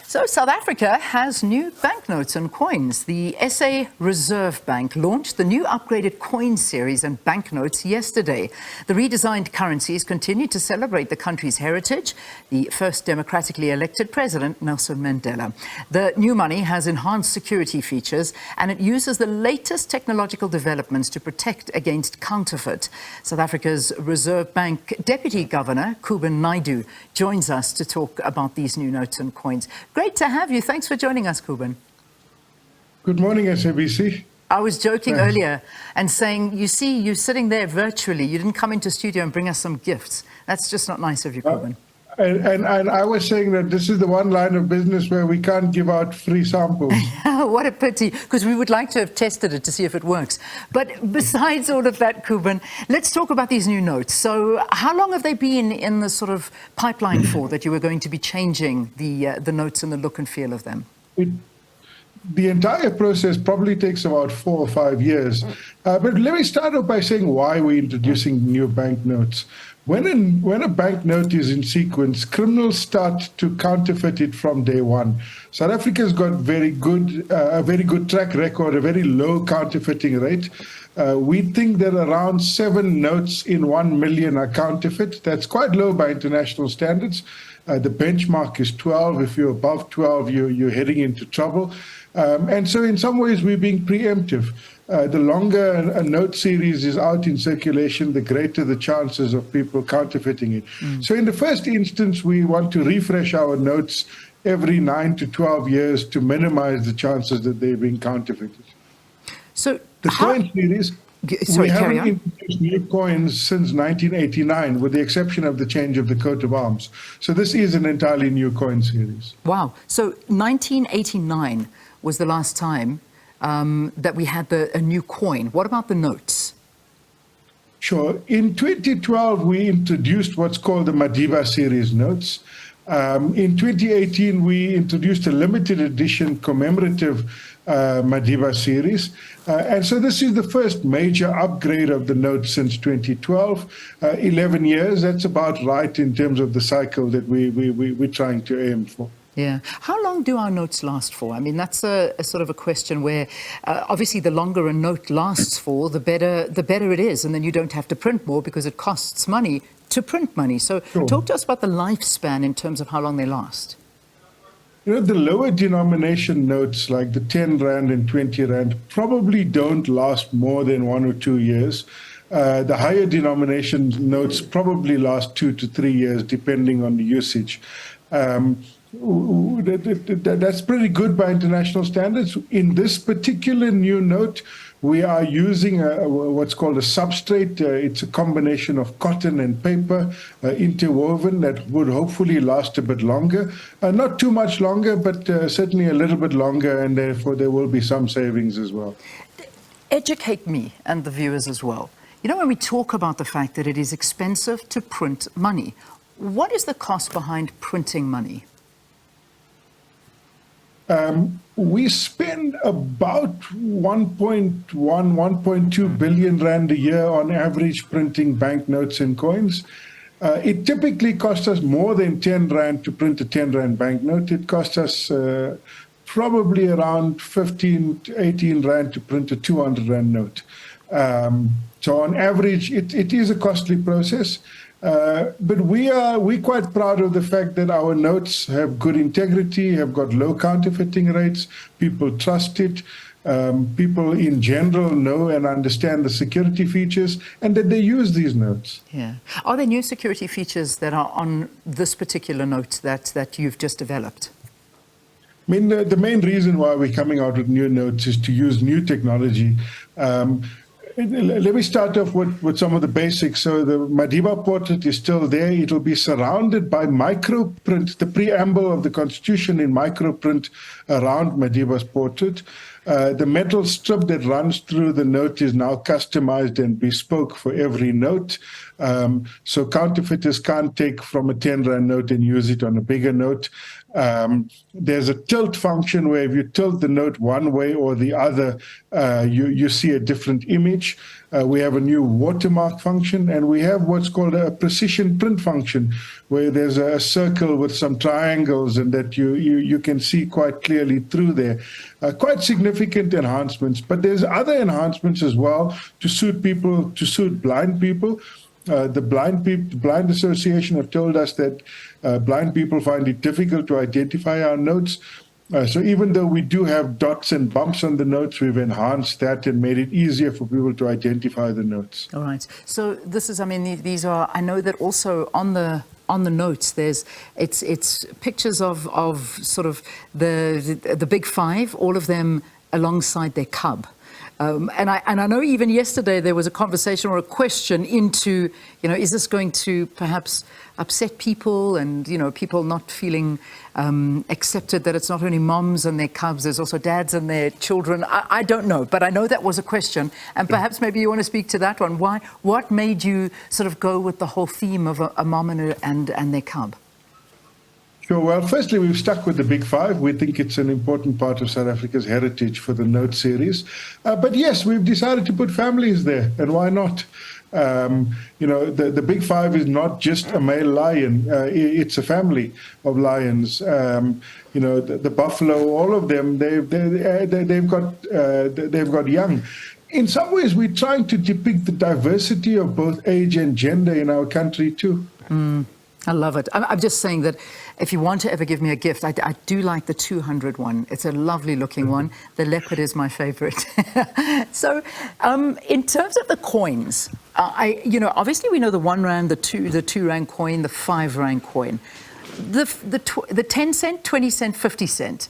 So South Africa has new banknotes and coins. The SA Reserve Bank launched the new upgraded coin series and banknotes yesterday. The redesigned currencies continue to celebrate the country's heritage, the first democratically elected president, Nelson Mandela. The new money has enhanced security features and it uses the latest technological developments to protect against counterfeit. South Africa's Reserve Bank Deputy Governor, Kuben, Naidoo, joins us to talk about these new notes and coins. Great to have you. Thanks for joining us, Kuben. Good morning, SABC. I was joking earlier and saying, you see, you're sitting there virtually. You didn't come into studio and bring us some gifts. That's just not nice of you, Kuben. And I was saying that this is the one line of business where we can't give out free samples. What a pity, because we would like to have tested it to see if it works. But besides all of that, Kuben, let's talk about these new notes. So how long have they been in the sort of pipeline for that you were going to be changing the notes and the look and feel of them? The entire process probably takes about 4 or 5 years. But let me start off by saying why we're introducing new banknotes. When a banknote is in sequence, criminals start to counterfeit it from day one. South Africa's got a very good track record, a very low counterfeiting rate. We think that around 7 notes in 1 million are counterfeit. That's quite low by international standards. The benchmark is 12. If you're above 12, you're heading into trouble. And so in some ways, we're being preemptive. The longer a note series is out in circulation, the greater the chances of people counterfeiting it. So in the first instance, we want to refresh our notes every 9 to 12 years to minimize the chances that they're being counterfeited. So the coin series, we haven't introduced new coins since 1989, with the exception of the change of the coat of arms. So this is an entirely new coin series. Wow. So 1989 was the last time that we had a new coin. What about the notes? Sure. In 2012, we introduced what's called the Madiba series notes. In 2018, we introduced a limited edition commemorative Madiba series. And so this is the first major upgrade of the notes since 2012. 11 years, that's about right in terms of the cycle that we're trying to aim for. Yeah. How long do our notes last for? I mean, that's a sort of a question where obviously the longer a note lasts for, the better it is. And then you don't have to print more because it costs money to print money. So talk to us about the lifespan in terms of how long they last. You know, the lower denomination notes like the 10 Rand and 20 Rand probably don't last more than 1 or 2 years. The higher denomination notes probably last 2 to 3 years, depending on the usage. That's pretty good by international standards. In this particular new note, we are using what's called a substrate. It's a combination of cotton and paper interwoven that would hopefully last a bit longer. Not too much longer, but certainly a little bit longer, and therefore there will be some savings as well. Educate me and the viewers as well. You know, when we talk about the fact that it is expensive to print money, what is the cost behind printing money? We spend about 1.2 billion Rand a year on average printing banknotes and coins. It typically costs us more than 10 Rand to print a 10 Rand banknote. It costs us probably around 15 to 18 Rand to print a 200 Rand note. So on average, it is a costly process. But we're quite proud of the fact that our notes have good integrity, have got low counterfeiting rates. People trust it. People in general know and understand the security features and that they use these notes. Yeah. Are there new security features that are on this particular note that you've just developed? I mean, the main reason why we're coming out with new notes is to use new technology. Let me start off with some of the basics. So the Madiba portrait is still there. It'll be surrounded by microprint, the preamble of the Constitution in microprint around Madiba's portrait. The metal strip that runs through the note is now customized and bespoke for every note. So counterfeiters can't take from a 10 Rand note and use it on a bigger note. There's a tilt function where if you tilt the note one way or the other, you see a different image. We have a new watermark function, and we have what's called a precision print function, where there's a circle with some triangles and that you can see quite clearly through there. Quite significant enhancements, but there's other enhancements as well to suit people, to suit blind people. The Blind Association have told us that blind people find it difficult to identify our notes. So even though we do have dots and bumps on the notes, we've enhanced that and made it easier for people to identify the notes. All right. So this is, I mean, these are, I know that also on the notes, it's pictures of sort of the big five, all of them alongside their cub. And I know even yesterday there was a conversation or a question into, you know, is this going to perhaps upset people and, you know, people not feeling accepted, that it's not only moms and their cubs, there's also dads and their children. I don't know, but I know that was a question. And perhaps maybe you want to speak to that one. What made you sort of go with the whole theme of a mom and their cub? Sure. Well, firstly, we've stuck with the big five. We think it's an important part of South Africa's heritage for the note series. But yes, we've decided to put families there, and why not? You know, the big five is not just a male lion. It's a family of lions. You know, the buffalo, all of them, they've got young. In some ways, we're trying to depict the diversity of both age and gender in our country too. I love it. I'm just saying that if you want to ever give me a gift, I do like the 200 one. It's a lovely looking one. The leopard is my favorite. So in terms of the coins, you know, obviously we know the 1 rand, the 2 rand coin, the 5 rand coin, the 10 cent, 20 cent, 50 cent.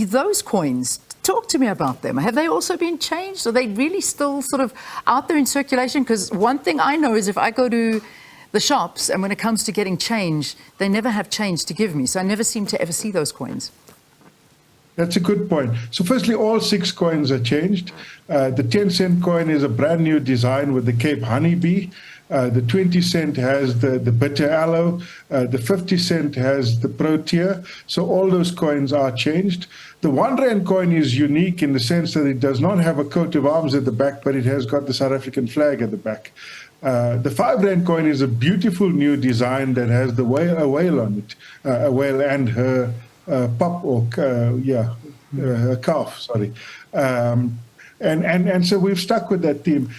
Those coins, talk to me about them. Have they also been changed? Are they really still sort of out there in circulation? Because one thing I know is if I go to the shops, and when it comes to getting change, they never have change to give me. So I never seem to ever see those coins. That's a good point. So firstly, all 6 coins are changed. The 10 cent coin is a brand new design with the Cape honeybee. The 20 cent has the bitter aloe. The 50 cent has the protea. So all those coins are changed. The 1 rand coin is unique in the sense that it does not have a coat of arms at the back, but it has got the South African flag at the back. The 5 rand coin is a beautiful new design that has a whale on it, a whale and her pup, or her calf, sorry. And so we've stuck with that theme.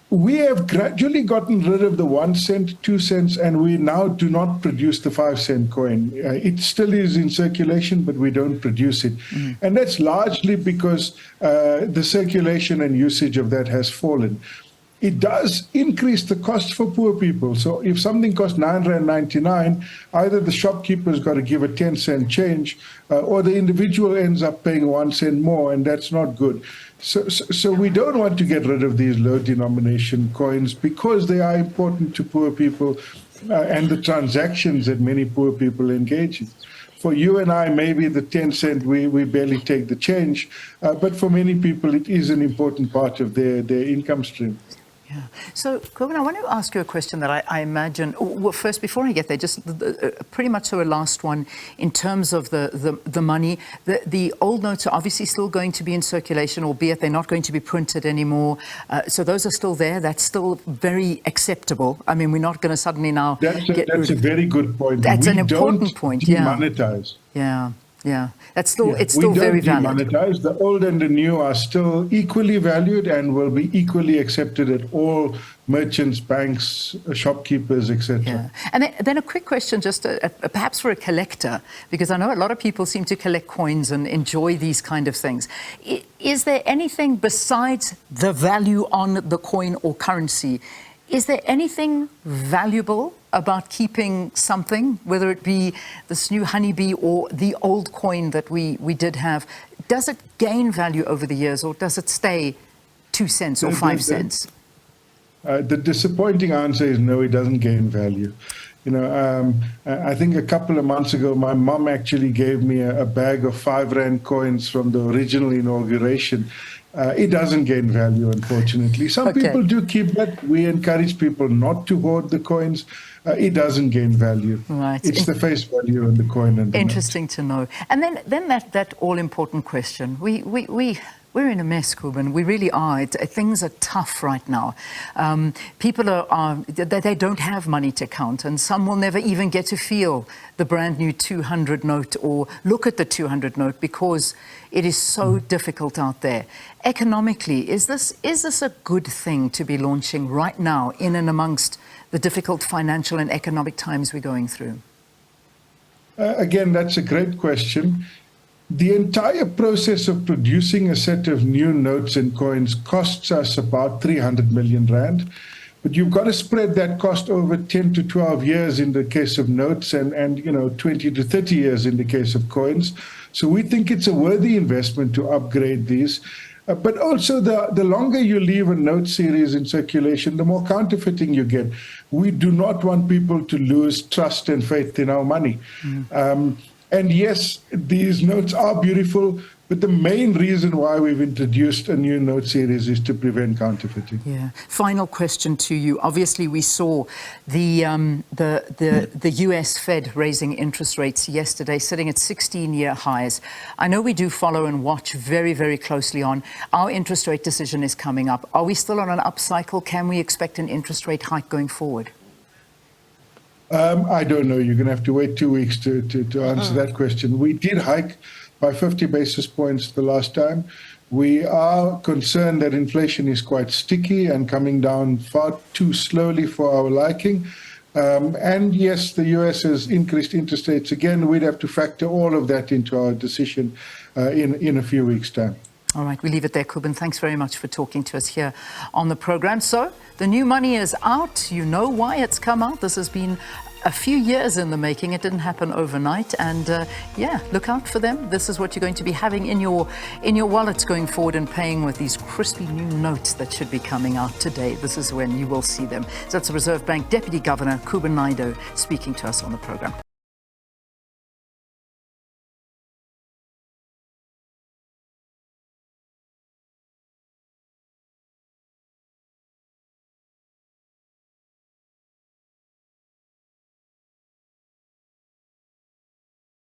We have gradually gotten rid of the 1 cent, 2 cents, and we now do not produce the 5 cent coin. It still is in circulation, but we don't produce it. And that's largely because the circulation and usage of that has fallen. It does increase the cost for poor people. So if something costs R9.99, either the shopkeeper's got to give a 10 cent change, or the individual ends up paying 1 cent more, and that's not good. So we don't want to get rid of these low denomination coins because they are important to poor people and the transactions that many poor people engage in. For you and I, maybe the 10 cent, we barely take the change, but for many people, it is an important part of their income stream. Yeah. So, Kuben, I want to ask you a question that I imagine, well, first, before I get there, just pretty much so a last one in terms of the money. The old notes are obviously still going to be in circulation, albeit they're not going to be printed anymore. So those are still there. That's still very acceptable. I mean, we're not going to suddenly now That's a very good point. That's an important point, yeah. Demonetize. Yeah. That's still, it's still very valid. We don't demonetize. The old and the new are still equally valued and will be equally accepted at all merchants, banks, shopkeepers, etc. Yeah. And then a quick question, just perhaps for a collector, because I know a lot of people seem to collect coins and enjoy these kind of things. Is there anything besides the value on the coin or currency? Is there anything valuable about keeping something, whether it be this new honeybee or the old coin that we did have? Does it gain value over the years, or does it stay 2 cents or 5 cents? The disappointing answer is no, it doesn't gain value. You know, I think a couple of months ago, my mom actually gave me a bag of 5 rand coins from the original inauguration. It doesn't gain value, unfortunately. Some people do keep that. We encourage people not to hoard the coins. it doesn't gain value. Right. It's the face value in the coin and the Interesting to know. And then that all-important question. We're in a mess, Kuben. We really are. Things are tough right now. People they don't have money to count, and some will never even get to feel the brand new 200 note or look at the 200 note because it is so difficult out there. Economically, is this a good thing to be launching right now in and amongst the difficult financial and economic times we're going through? Again, that's a great question. The entire process of producing a set of new notes and coins costs us about 300 million rand. But you've got to spread that cost over 10 to 12 years in the case of notes and 20 to 30 years in the case of coins. So we think it's a worthy investment to upgrade these. But also the longer you leave a note series in circulation, the more counterfeiting you get. We do not want people to lose trust and faith in our money. And yes, these notes are beautiful, but the main reason why we've introduced a new note series is to prevent counterfeiting. Yeah. Final question to you. Obviously, we saw the US Fed raising interest rates yesterday, sitting at 16-year highs. I know we do follow and watch very, very closely on. Our interest rate decision is coming up. Are we still on an upcycle? Can we expect an interest rate hike going forward? I don't know. You're going to have to wait 2 weeks to answer that question. We did hike by 50 basis points the last time. We are concerned that inflation is quite sticky and coming down far too slowly for our liking. And yes, the US has increased interest rates again. We'd have to factor all of that into our decision in a few weeks' time. All right, we leave it there, Kuben. Thanks very much for talking to us here on the program. So the new money is out. You know why it's come out. This has been a few years in the making. It didn't happen overnight. And yeah, look out for them. This is what you're going to be having in your wallets going forward and paying with these crispy new notes that should be coming out today. This is when you will see them. So that's the Reserve Bank Deputy Governor Kuben Naidoo speaking to us on the program.